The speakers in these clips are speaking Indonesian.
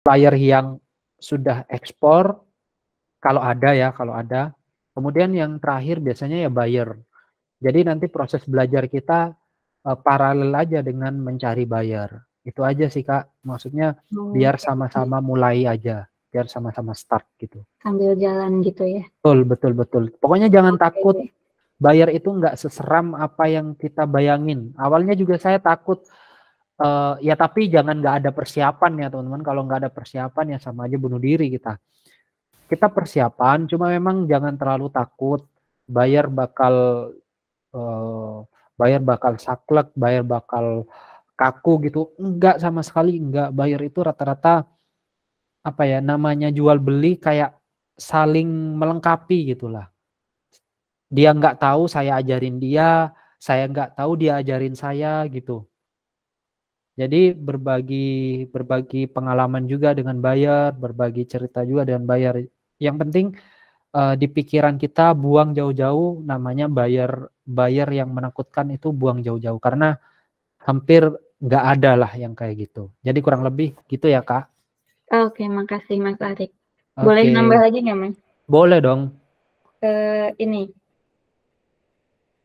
supplier yang sudah ekspor, kalau ada ya, kalau ada. Kemudian yang terakhir biasanya ya buyer. Jadi nanti proses belajar kita paralel aja dengan mencari buyer. Itu aja sih Kak, maksudnya biar Oke, sama-sama mulai aja, biar sama-sama start gitu. sambil jalan gitu ya. Betul. Pokoknya jangan takut, Oke. buyer itu nggak seseram apa yang kita bayangin. Awalnya juga saya takut, ya tapi jangan nggak ada persiapan ya teman-teman. Kalau nggak ada persiapan ya sama aja bunuh diri kita. Kita persiapan, cuma memang jangan terlalu takut. Buyer bakal eh, Buyer bakal saklek, buyer bakal kaku gitu. Enggak sama sekali, enggak. Buyer itu rata-rata apa ya namanya jual beli kayak saling melengkapi gitulah. Dia nggak tahu saya ajarin dia, saya nggak tahu dia ajarin saya gitu. Jadi berbagi pengalaman juga dengan buyer, berbagi cerita juga dengan buyer. Yang penting di pikiran kita buang jauh-jauh namanya buyer yang menakutkan itu buang jauh-jauh karena hampir nggak ada lah yang kayak gitu. Jadi kurang lebih gitu ya Kak. Oke, makasih Mas Arik. Boleh Oke, nambah lagi nggak Mas? boleh dong. Ini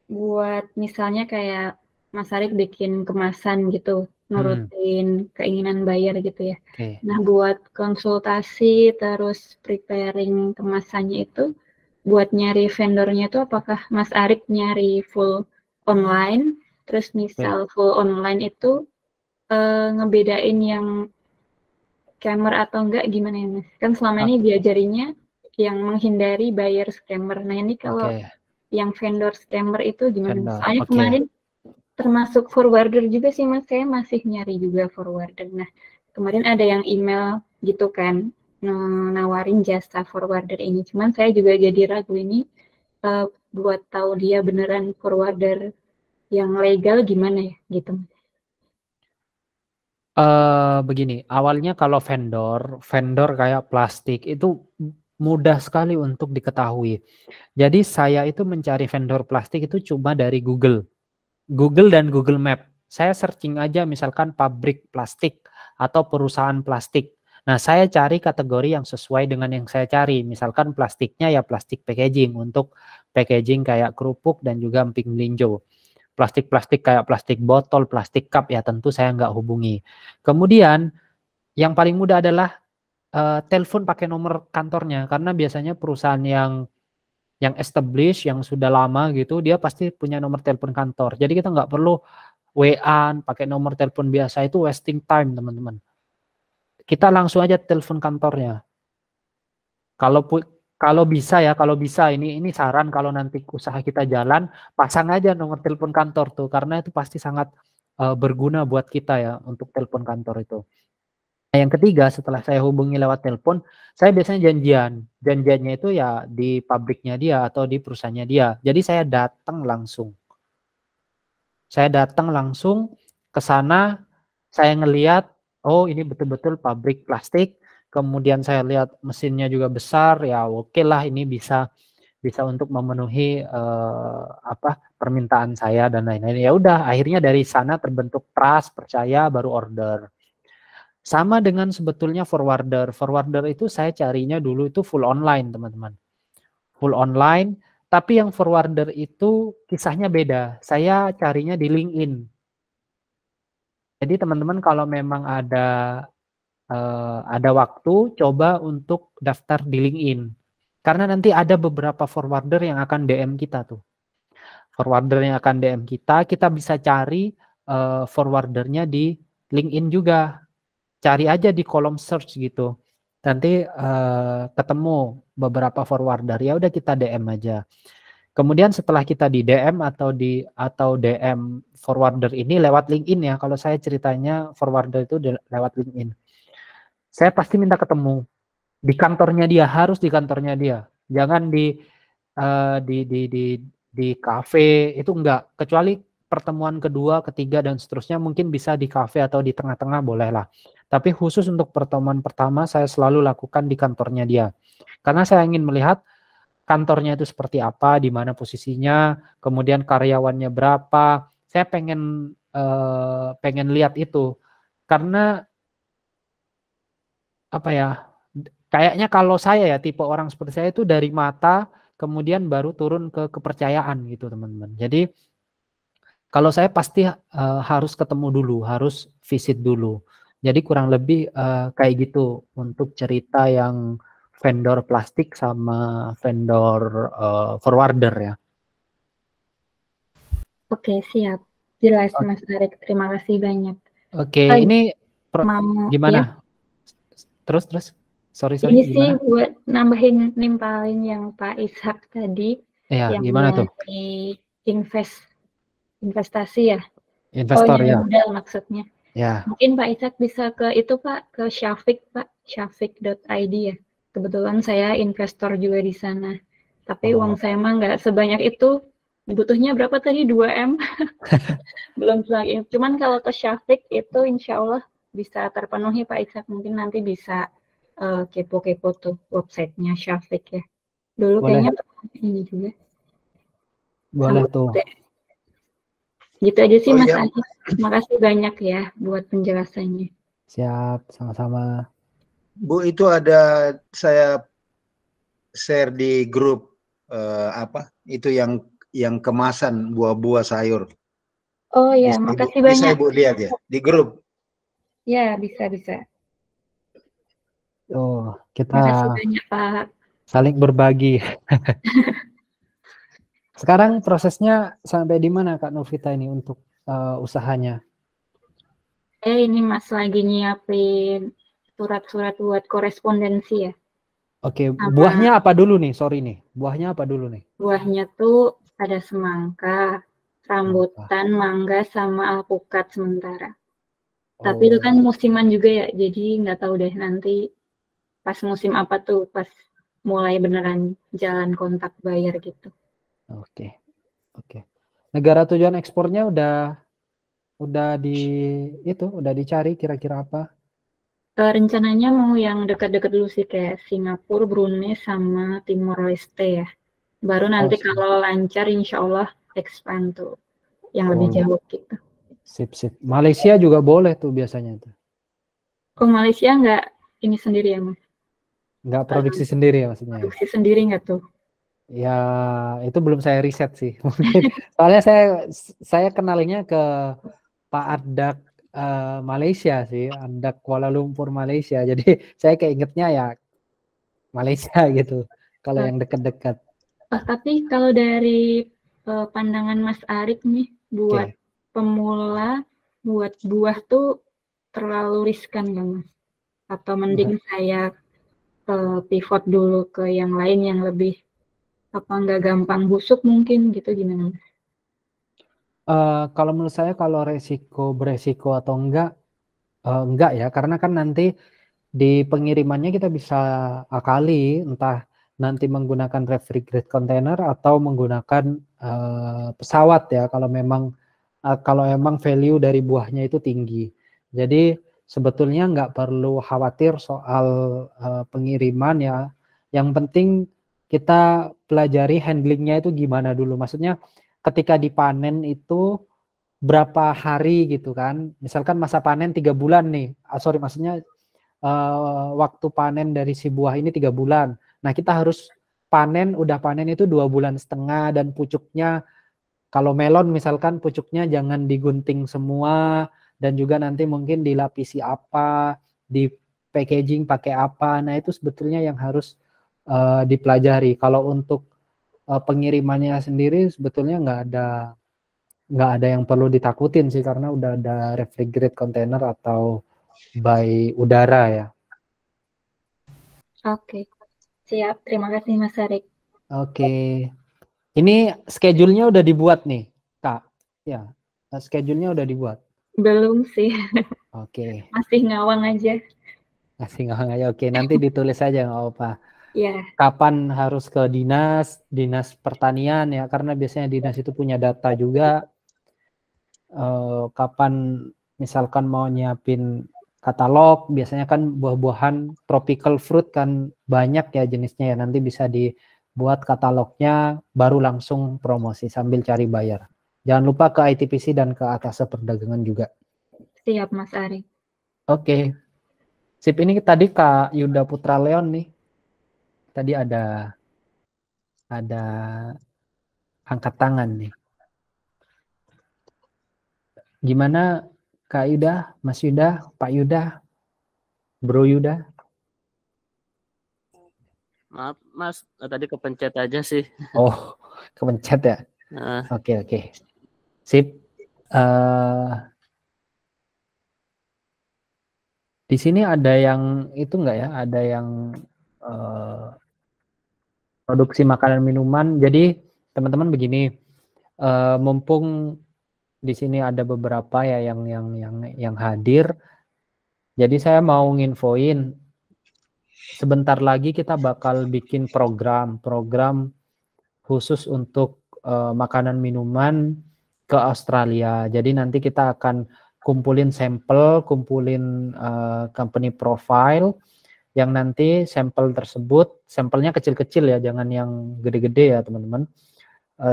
buat misalnya kayak Mas Arik bikin kemasan gitu, Hmm, nurutin keinginan buyer gitu ya. oke. Nah, buat konsultasi terus preparing kemasannya itu, buat nyari vendornya itu apakah Mas Arik nyari full online? Terus misal Oke. full online itu ngebedain yang scammer atau enggak gimana ya Mas? Kan selama Ah, ini diajarinya yang menghindari buyer scammer. Nah, ini kalau oke, yang vendor scammer itu gimana? vendor. Soalnya Oke. kemarin termasuk forwarder juga sih Mas, saya masih nyari juga forwarder. Nah, kemarin ada yang email gitu kan, nawarin jasa forwarder ini. Cuman saya juga jadi ragu ini buat tahu dia beneran forwarder yang legal gimana ya gitu. Begini, awalnya kalau vendor kayak plastik itu mudah sekali untuk diketahui. Jadi saya itu mencari vendor plastik itu cuma dari Google dan Google Map. Saya searching aja misalkan pabrik plastik atau perusahaan plastik. Nah, saya cari kategori yang sesuai dengan yang saya cari. Misalkan plastiknya ya plastik packaging untuk packaging kayak kerupuk dan juga emping melinjo. Plastik-plastik kayak plastik botol, plastik cup ya tentu saya nggak hubungi. Kemudian yang paling mudah adalah telepon pakai nomor kantornya karena biasanya perusahaan yang established, yang sudah lama gitu, dia pasti punya nomor telepon kantor. Jadi kita nggak perlu WA pakai nomor telepon biasa itu wasting time teman-teman. Kita langsung aja telepon kantornya. Kalau kalau bisa ya, kalau bisa ini saran kalau nanti usaha kita jalan, pasang aja nomor telepon kantor tuh karena itu pasti sangat berguna buat kita ya untuk telepon kantor itu. Nah, yang ketiga setelah saya hubungi lewat telepon, saya biasanya janjian. Janjiannya itu ya di pabriknya dia atau di perusahaannya dia. Jadi saya datang langsung. Saya datang langsung ke sana, saya ngelihat, oh ini betul-betul pabrik plastik. Kemudian saya lihat mesinnya juga besar, ya oke lah ini bisa bisa untuk memenuhi apa permintaan saya dan lain-lain. Ya udah, akhirnya dari sana terbentuk trust, percaya, baru order. Sama dengan sebetulnya forwarder. Forwarder itu saya carinya dulu itu full online, teman-teman. Full online, tapi yang forwarder itu kisahnya beda. Saya carinya di LinkedIn. Jadi teman-teman kalau memang ada waktu, coba untuk daftar di LinkedIn. Karena nanti ada beberapa forwarder yang akan DM kita tuh. Forwarder yang akan DM kita bisa cari forwardernya di LinkedIn juga. Cari aja di kolom search gitu. Nanti ketemu beberapa forwarder. Ya udah kita DM aja. Kemudian setelah kita di DM atau DM forwarder ini lewat LinkedIn ya. Kalau saya ceritanya forwarder itu lewat LinkedIn. Saya pasti minta ketemu di kantornya dia, harus di kantornya dia. Jangan uh, di di di di kafe itu enggak. Kecuali pertemuan kedua, ketiga dan seterusnya mungkin bisa di kafe atau di tengah-tengah boleh lah. Tapi khusus untuk pertemuan pertama saya selalu lakukan di kantornya dia. Karena saya ingin melihat kantornya itu seperti apa, di mana posisinya, kemudian karyawannya berapa. Saya pengen lihat itu karena apa ya? Kayaknya kalau saya ya tipe orang seperti saya itu dari mata kemudian baru turun ke kepercayaan gitu teman-teman. Jadi kalau saya pasti harus ketemu dulu, harus visit dulu. Jadi kurang lebih kayak gitu untuk cerita yang vendor plastik sama vendor forwarder ya. Oke, siap. Jelas Oke, Mas Tarik. Terima kasih banyak. ini Mau ya, gimana? Terus. Sorry, ini sih gimana? buat nambahin nimpalin yang Pak Ishak tadi, Ya, yang gimana tuh? mengenai investasi ya. Oh, Investor nyari ya. modal maksudnya. Ya. Mungkin Pak Ishak bisa ke itu Pak, ke Syafiq Pak, syafiq.id ya. Kebetulan saya investor juga di sana. Tapi uang Oh, saya mah nggak sebanyak itu. Butuhnya berapa tadi? 2M. Belum lagi. Cuman kalau ke Syafiq itu insya Allah bisa terpenuhi Pak Ishak. Mungkin nanti bisa kepo-kepo tuh websitenya Syafiq ya. Dulu boleh, kayaknya ini juga. boleh tuh. Gitu aja sih Oh Mas iya, Adi. Terima kasih banyak ya buat penjelasannya. Siap, sama-sama. Bu, itu ada saya share di grup apa? Itu yang kemasan buah-buah sayur. Oh ya, makasih Bisa banyak. Ibu lihat ya di grup. Ya, bisa. Oh, kita Makasih banyak Pak. saling berbagi. Sekarang prosesnya sampai di mana Kak Novita ini untuk usahanya? Ini Mas lagi nyiapin surat-surat buat korespondensi ya. Oke, Sama buahnya apa dulu nih? Sorry nih, buahnya apa dulu nih? buahnya tuh ada semangka, Nangka. rambutan, mangga, sama alpukat sementara. Tapi itu kan Oh, musiman juga ya, jadi nggak tahu deh nanti pas musim apa tuh, pas mulai beneran jalan kontak bayar gitu. oke, oke. Negara tujuan ekspornya udah udah dicari kira-kira apa? Rencananya mau yang dekat-dekat dulu sih kayak Singapura, Brunei, sama Timor Leste ya. Baru Oh, nanti kalau lancar insya Allah expand tuh yang lebih oh, jauh gitu. sip. Malaysia juga boleh tuh biasanya tuh. Oh Malaysia nggak ini sendiri ya Mas? Nggak produksi sendiri ya maksudnya ya? Produksi sendiri nggak tuh? Ya, itu belum saya riset sih. Mungkin soalnya saya kenalnya ke Pak Ardak Malaysia sih, Ardak Kuala Lumpur Malaysia. Jadi saya keingetnya ya Malaysia gitu. Kalau yang dekat-dekat. Tapi kalau dari pandangan Mas Arik nih, buat Oke. pemula, buat buah tuh terlalu riskan nggak Mas? Atau mending saya pivot dulu ke yang lain yang lebih apa nggak gampang busuk mungkin gitu gimana Mas? Kalau menurut saya kalau beresiko atau enggak ya, karena kan nanti di pengirimannya kita bisa akali, entah nanti menggunakan refrigerated container atau menggunakan pesawat ya, kalau emang value dari buahnya itu tinggi. Jadi sebetulnya nggak perlu khawatir soal pengiriman ya. Yang penting kita pelajari handlingnya itu gimana dulu. Maksudnya ketika dipanen itu berapa hari gitu kan. Misalkan masa panen 3 bulan nih. Maksudnya waktu panen dari si buah ini 3 bulan. Nah kita harus udah panen itu 2,5 bulan dan pucuknya kalau melon misalkan pucuknya jangan digunting semua dan juga nanti mungkin dilapisi apa, di packaging pakai apa. Nah itu sebetulnya yang harus dipelajari. Kalau untuk pengirimannya sendiri sebetulnya nggak ada yang perlu ditakutin sih karena udah ada refrigerated container atau by udara ya. Oke, siap. Terima kasih Mas Arik. Oke. Ini schedule-nya udah dibuat nih, Kak. Ya, schedule-nya udah dibuat. Belum sih, Oke. masih ngawang aja. Ngasih ngawang aja. Oke, nanti ditulis aja nggak apa. Ya, Kapan harus ke dinas pertanian ya, karena biasanya dinas itu punya data juga. Kapan misalkan mau nyiapin katalog, biasanya kan buah-buahan tropical fruit kan banyak ya jenisnya ya. Nanti bisa dibuat katalognya, baru langsung promosi sambil cari bayar. Jangan lupa ke ITPC dan ke Atas Perdagangan juga. siap Mas Arik. Oke, Sip, ini tadi Kak Yuda Putra Leon nih. Tadi ada angkat tangan nih. Gimana Kak Yuda, Mas Yuda, Pak Yuda, Bro Yuda? Maaf Mas, tadi kepencet aja sih. Oh, kepencet ya? Oke. Sip. Di sini ada yang itu enggak ya? Ada yang produksi makanan minuman. Jadi teman-teman begini, mumpung di sini ada beberapa ya yang hadir. Jadi saya mau nginfoin sebentar lagi kita bakal bikin program khusus untuk makanan minuman ke Australia. Jadi nanti kita akan kumpulin sampel, kumpulin company profile yang nanti sampel tersebut, sampelnya kecil-kecil ya, jangan yang gede-gede ya teman-teman.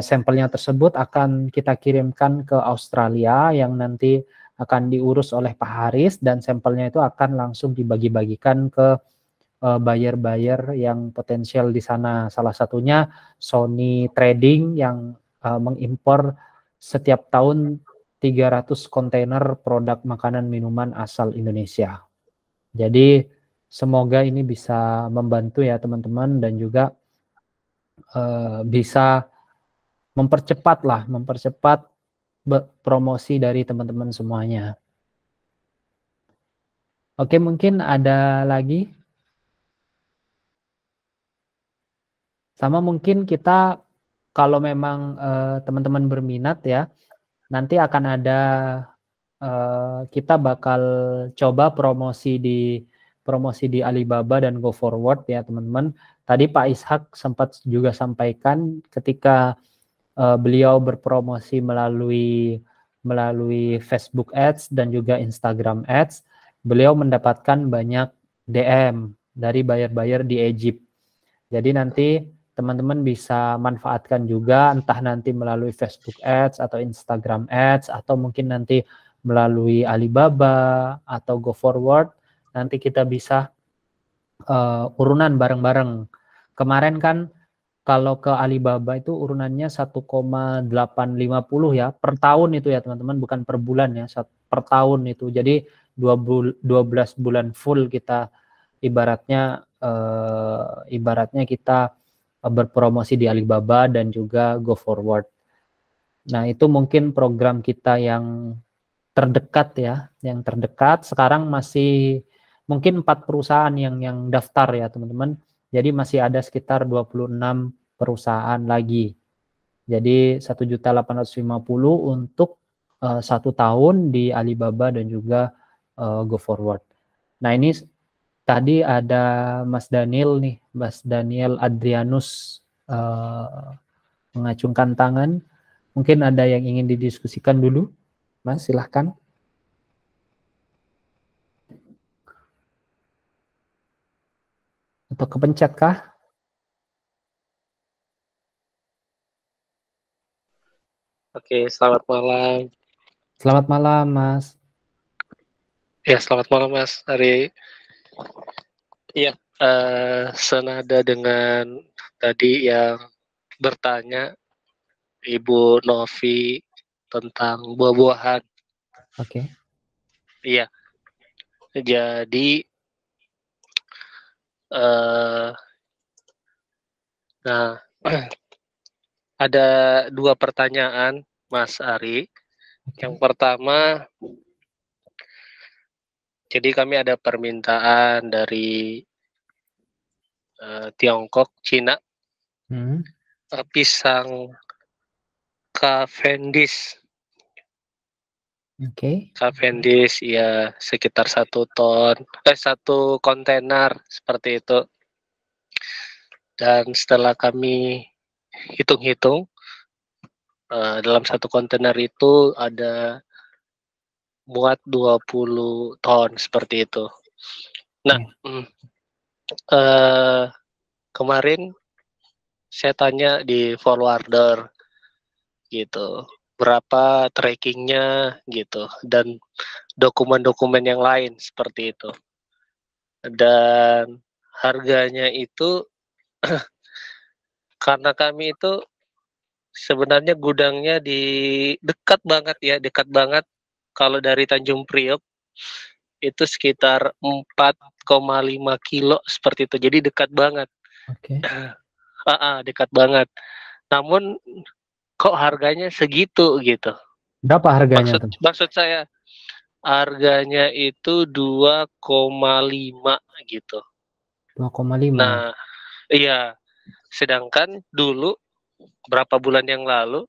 Sampelnya tersebut akan kita kirimkan ke Australia yang nanti akan diurus oleh Pak Haris dan sampelnya itu akan langsung dibagi-bagikan ke buyer-buyer yang potensial di sana. Salah satunya Sony Trading yang mengimpor setiap tahun 300 kontainer produk makanan minuman asal Indonesia. Jadi semoga ini bisa membantu ya teman-teman dan juga bisa mempercepat promosi dari teman-teman semuanya. Oke, mungkin ada lagi. Sama mungkin kita kalau memang teman-teman berminat ya, nanti akan ada kita bakal coba promosi di Alibaba dan Go Forward ya teman-teman. Tadi Pak Ishak sempat juga sampaikan ketika beliau berpromosi melalui Facebook Ads dan juga Instagram Ads, beliau mendapatkan banyak DM dari buyer-buyer di Egypt. Jadi nanti teman-teman bisa manfaatkan juga entah nanti melalui Facebook Ads atau Instagram Ads atau mungkin nanti melalui Alibaba atau Go Forward, nanti kita bisa urunan bareng-bareng. Kemarin kan kalau ke Alibaba itu urunannya 1,850 ya per tahun itu ya teman-teman, bukan per bulan ya, per tahun itu. Jadi 12 bulan full kita ibaratnya kita berpromosi di Alibaba dan juga Go Forward. Nah, itu mungkin program kita yang terdekat ya, yang terdekat. Sekarang masih mungkin 4 perusahaan yang daftar ya teman-teman. Jadi masih ada sekitar 26 perusahaan lagi. Jadi 1.850 untuk 1 tahun di Alibaba dan juga Go Forward. Nah, ini tadi ada Mas Daniel nih, Mas Daniel Adrianus mengacungkan tangan. Mungkin ada yang ingin didiskusikan dulu, Mas, silahkan. Atau kepencet kah? Oke, selamat malam. Selamat malam, Mas. Ya, selamat malam, Mas Ari. Iya, senada dengan tadi yang bertanya Ibu Novi tentang buah-buahan. Oke. Iya. Jadi, nah, ada 2 pertanyaan, Mas Ari. Yang pertama, jadi kami ada permintaan dari Tiongkok, Cina, pisang Cavendish. Cavendish ya sekitar 1 kontainer seperti itu. Dan setelah kami hitung-hitung, dalam 1 kontainer itu ada muat 20 ton seperti itu. Nah, kemarin saya tanya di forwarder gitu, berapa trackingnya gitu, dan dokumen-dokumen yang lain seperti itu. dan harganya itu karena kami itu sebenarnya gudangnya di dekat banget ya, dekat banget. Kalau dari Tanjung Priok itu sekitar 4,5 kilo seperti itu. Jadi dekat banget. Oke. Dekat banget. Namun kok harganya segitu gitu. Berapa harganya tuh? Maksud saya harganya itu 2,5 gitu. 2,5 ya? Nah, iya. Sedangkan dulu berapa bulan yang lalu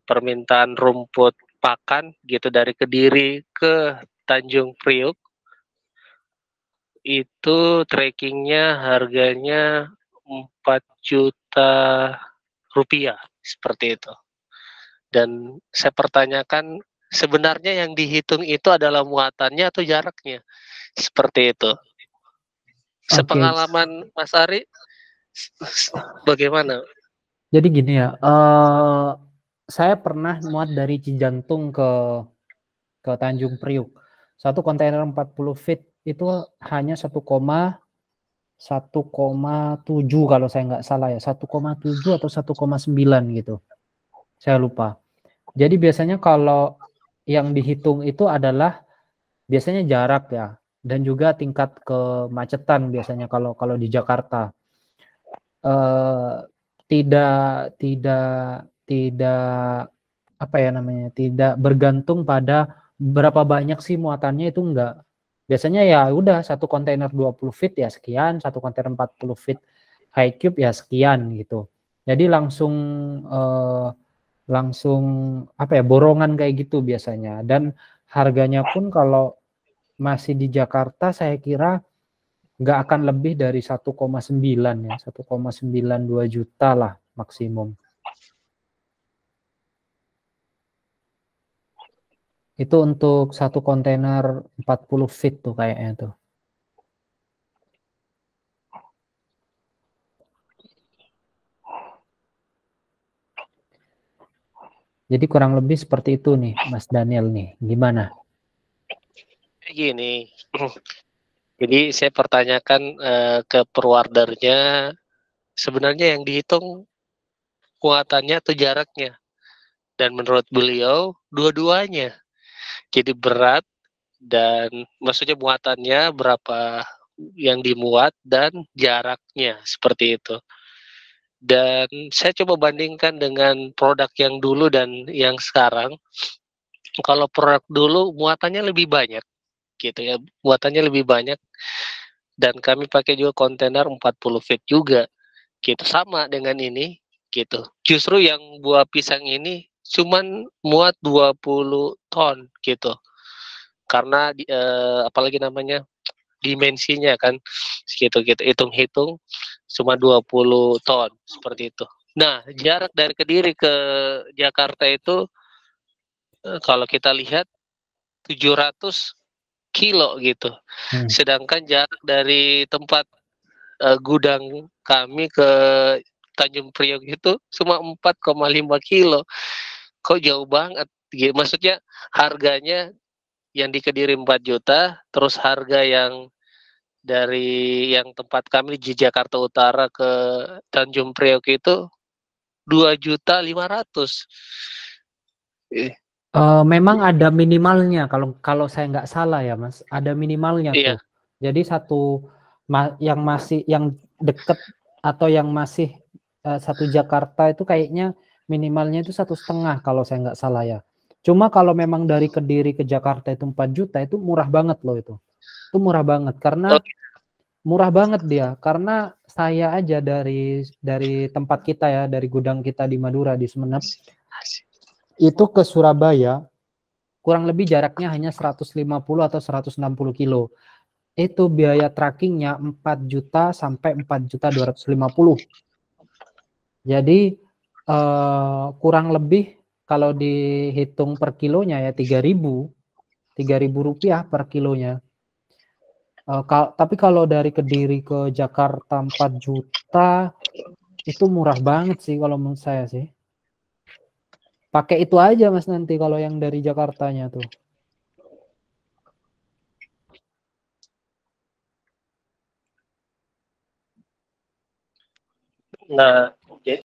permintaan rumput pakan gitu dari Kediri ke Tanjung Priuk itu trackingnya harganya 4 juta rupiah seperti itu. Dan saya pertanyakan sebenarnya yang dihitung itu adalah muatannya atau jaraknya seperti itu. Sepengalaman Mas Ari bagaimana? Jadi gini ya, saya pernah muat dari Cijantung ke Tanjung Priuk. Satu kontainer 40 feet itu hanya 1,7 kalau saya nggak salah ya, 1,7 atau 1,9 gitu. Saya lupa. Jadi biasanya kalau yang dihitung itu adalah biasanya jarak ya, dan juga tingkat kemacetan biasanya kalau di Jakarta. Tidak apa ya namanya, tidak bergantung pada berapa banyak sih muatannya, itu enggak. Biasanya ya udah satu kontainer 20 feet ya sekian, satu kontainer 40 feet high cube ya sekian gitu. Jadi langsung apa ya, borongan kayak gitu biasanya. Dan harganya pun kalau masih di Jakarta saya kira nggak akan lebih dari 1,9 ya, 1,92 juta lah maksimum. Itu untuk satu kontainer 40 feet tuh kayaknya tuh. Jadi kurang lebih seperti itu nih Mas Daniel nih. Gimana? Gini. Jadi saya pertanyakan ke perwardernya sebenarnya yang dihitung muatannya atau jaraknya. Dan menurut beliau dua-duanya. Jadi berat dan maksudnya muatannya berapa yang dimuat dan jaraknya seperti itu. Dan saya coba bandingkan dengan produk yang dulu dan yang sekarang. Kalau produk dulu muatannya lebih banyak gitu ya, muatannya lebih banyak dan kami pakai juga kontainer 40 feet juga gitu, sama dengan ini gitu. Justru yang buah pisang ini cuman muat 20 ton gitu. Karena apalagi namanya dimensinya kan segitu gitu, hitung-hitung cuma 20 ton seperti itu. Nah, jarak dari Kediri ke Jakarta itu kalau kita lihat 700 kilo gitu. Sedangkan jarak dari tempat gudang kami ke Tanjung Priok itu cuma 4,5 kilo. Kok jauh banget? Maksudnya harganya yang di Kediri 4 juta, terus harga yang dari yang tempat kami di Jakarta Utara ke Tanjung Priok itu 2.500.000. Memang ada minimalnya kalau saya nggak salah ya Mas, ada minimalnya Iya. tuh. Jadi yang deket atau yang masih satu Jakarta itu kayaknya minimalnya itu 1,5 kalau saya nggak salah ya. Cuma kalau memang dari Kediri ke Jakarta itu 4 juta itu murah banget loh itu. Itu murah banget karena murah banget dia, karena saya aja dari tempat kita ya, dari gudang kita di Madura di Sumeneb itu ke Surabaya kurang lebih jaraknya hanya 150 atau 160 kilo. Itu biaya trackingnya 4 juta sampai 4.250.000. Jadi kurang lebih kalau dihitung per kilonya ya 3.000 rupiah per kilonya. Tapi kalau dari Kediri ke Jakarta 4 juta itu murah banget sih kalau menurut saya sih. Pakai itu aja Mas nanti kalau yang dari Jakartanya tuh. Nah,